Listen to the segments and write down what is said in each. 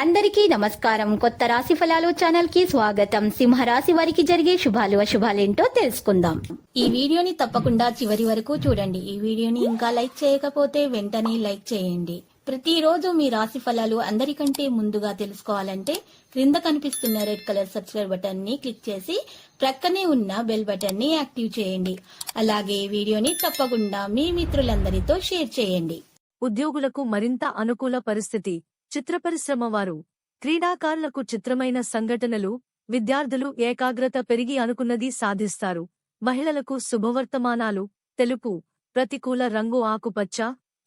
అందరికీ నమస్కారం. కొత్త రాశి ఫలాలు ఛానల్ కి స్వాగతం. సింహరాశి వారికి జరిగే శుభాలు అశుభాలేంటో తెలుసుకుందాం. ఈ వీడియోని తప్పకుండా చివరి వరకు చూడండి. ఈ వీడియోని ఇంకా లైక్ చేయకపోతే వెంటనే లైక్ చేయండి. ప్రతిరోజు మీ రాశి ఫలాలు అందరికంటే ముందుగా తెలుసుకోవాలంటే క్రింద కనిపిస్తున్న రెడ్ కలర్ సబ్స్క్రైబ్ బటన్ ని క్లిక్ చేసి ప్రక్కనే ఉన్న బెల్ బటన్ ని యాక్టివ్ చేయండి. అలాగే వీడియోని తప్పకుండా మీ మిత్రులందరితో షేర్ చేయండి. ఉద్యోగులకు మరింత అనుకూల పరిస్థితి. చిత్ర పరిశ్రమ వారు, క్రీడాకారులకు చిత్రమైన సంఘటనలు, విద్యార్థులు ఏకాగ్రత పెరిగి అనుకున్నది సాధిస్తారు. మహిళలకు శుభవర్తమానాలు. తెలుపు, ప్రతికూల రంగు ఆకుపచ్చ.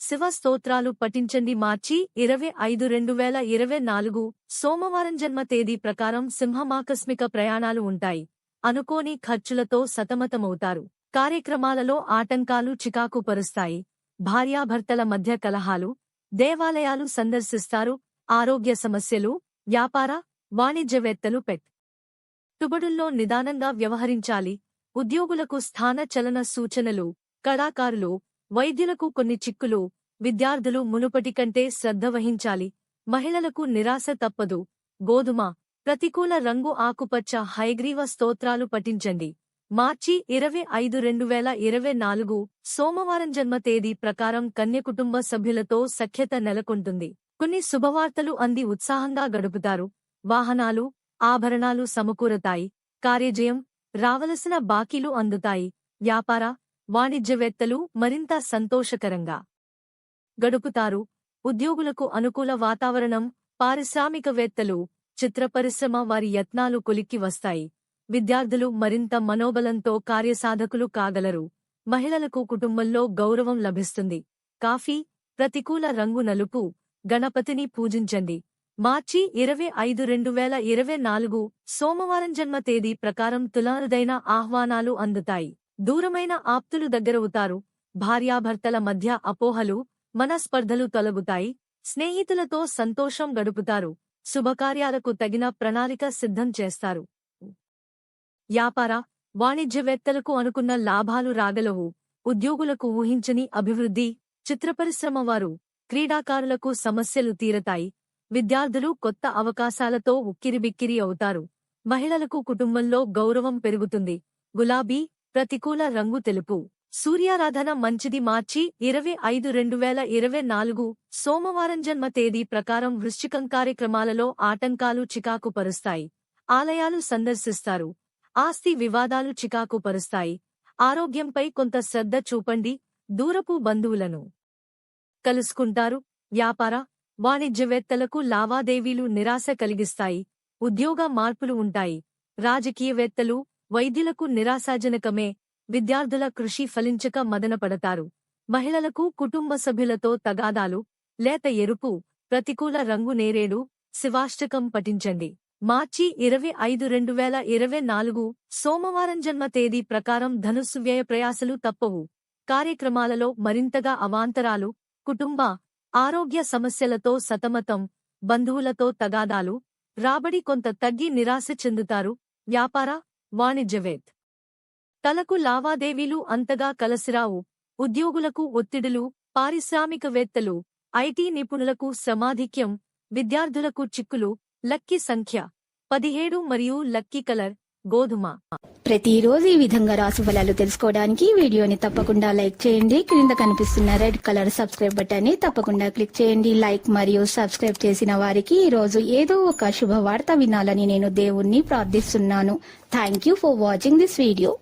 శివ స్తోత్రాలు పఠించండి. మార్చి 25, 2024 సోమవారం జన్మ తేదీ ప్రకారం సింహం ఆకస్మిక ప్రయాణాలు ఉంటాయి. అనుకోని ఖర్చులతో సతమతమవుతారు. కార్యక్రమాలలో ఆటంకాలు చికాకు పరుస్తాయి. భార్యాభర్తల మధ్య కలహాలు. దేవాలయాలు సందర్శిస్తారు. ఆరోగ్య సమస్యలు. వ్యాపార, వాణిజ్యవేత్తలు పెట్టుబడుల్లో నిదానంగా వ్యవహరించాలి. ఉద్యోగులకు స్థాన చలన సూచనలు. కళాకారులు, వైద్యులకు కొన్ని చిక్కులు. విద్యార్థులు మునుపటి కంటే శ్రద్ధ వహించాలి. మహిళలకు నిరాశ తప్పదు. గోధుమ, ప్రతికూల రంగు ఆకుపచ్చ. హయగ్రీవ స్తోత్రాలు పఠించండి. మార్చి 25, 2024 సోమవారం జన్మ తేదీ ప్రకారం కన్య కుటుంబ సభ్యులతో సఖ్యత నెలకొంటుంది. కొన్ని శుభవార్తలు అంది ఉత్సాహంగా గడుపుతారు. వాహనాలు, ఆభరణాలు సమకూరతాయి. కార్యజయం. రావలసిన బాకీలు అందుతాయి. వ్యాపార, వాణిజ్యవేత్తలు మరింత సంతోషకరంగా గడుపుతారు. ఉద్యోగులకు అనుకూల వాతావరణం. పారిశ్రామికవేత్తలు, చిత్ర పరిశ్రమ వారి యత్నాలు కొలిక్కి వస్తాయి. విద్యార్థులు మరింత మనోబలంతో కార్యసాధకులు కాగలరు. మహిళలకు కుటుంబంలో గౌరవం లభిస్తుంది. కాఫీ, ప్రతికూల రంగు నలుపు. గణపతిని పూజించండి. మార్చి 25, 2024 సోమవారం జన్మ తేదీ ప్రకారం తులారుదైన ఆహ్వానాలు అందుతాయి. దూరమైన ఆప్తులు దగ్గరవుతారు. భార్యాభర్తల మధ్య అపోహలు, మనస్పర్ధలు తొలగుతాయి. స్నేహితులతో సంతోషం గడుపుతారు. శుభకార్యాలకు తగిన ప్రణాళిక సిద్ధం చేస్తారు. వ్యాపార, వాణిజ్యవేత్తలకు అనుకున్న లాభాలు రాగలవు. ఉద్యోగులకు ఊహించని అభివృద్ధి. చిత్రపరిశ్రమ వారు, క్రీడాకారులకు సమస్యలు తీరతాయి. విద్యార్థులు కొత్త అవకాశాలతో ఉక్కిరిబిక్కిరి అవుతారు. మహిళలకు కుటుంబంలో గౌరవం పెరుగుతుంది. గులాబీ, ప్రతికూల రంగు తెలుపు. సూర్యారాధన మంచిది. మార్చి 25, 2024 సోమవారం జన్మ తేదీ ప్రకారం వృశ్చికం. కార్యక్రమాలలో ఆటంకాలు చికాకు పరుస్తాయి. ఆలయాలు సందర్శిస్తారు. ఆస్తి వివాదాలు చికాకు పరుస్తాయి. ఆరోగ్యంపై కొంత శ్రద్ధ చూపండి. దూరపు బంధువులను కలుసుకుంటారు. వ్యాపార, వాణిజ్యవేత్తలకు లావాదేవీలు నిరాశ కలిగిస్తాయి. ఉద్యోగ మార్పులు ఉంటాయి. రాజకీయవేత్తలు, వైద్యులకు నిరాశాజనకమే. విద్యార్థుల కృషి ఫలించక మదనపడతారు. మహిళలకు కుటుంబ సభ్యులతో తగాదాలు. లేత ఎరుపు, ప్రతికూల రంగు నేరేడు. శివాష్టకం పఠించండి. మార్చి 25, 2024 సోమవారం జన్మ తేదీ ప్రకారం ధనుస్సు వ్యయ ప్రయాసలు తప్పవు. కార్యక్రమాలలో మరింతగా అవాంతరాలు. కుటుంబ, ఆరోగ్య సమస్యలతో సతమతం. బంధువులతో తగాదాలు. రాబడి కొంత తగ్గి నిరాశ చెందుతారు. వ్యాపార, వాణిజ్యవేత్ తలకు లావాదేవీలు అంతగా కలసిరావు. ఉద్యోగులకు ఒత్తిడులు. పారిశ్రామికవేత్తలు, ఐటీ నిపుణులకు శ్రమాధిక్యం. విద్యార్థులకు చిక్కులు. లక్కీ సంఖ్య 17 మరియు లక్కీ కలర్ గోధుమ. ప్రతిరోజు ఈ విధంగా రాశి ఫలాలు తెలుసుకోవడానికి వీడియోని తప్పకుండా లైక్ చేయండి. క్రింద కనిపిస్తున్న రెడ్ కలర్ సబ్స్క్రైబ్ బటన్ ని తప్పకుండా క్లిక్ చేయండి. లైక్ మరియు సబ్స్క్రైబ్ చేసిన వారికి ఈ రోజు ఏదో ఒక శుభవార్త వినాలని నేను దేవుణ్ణి ప్రార్థిస్తున్నాను. Thank you for watching this video.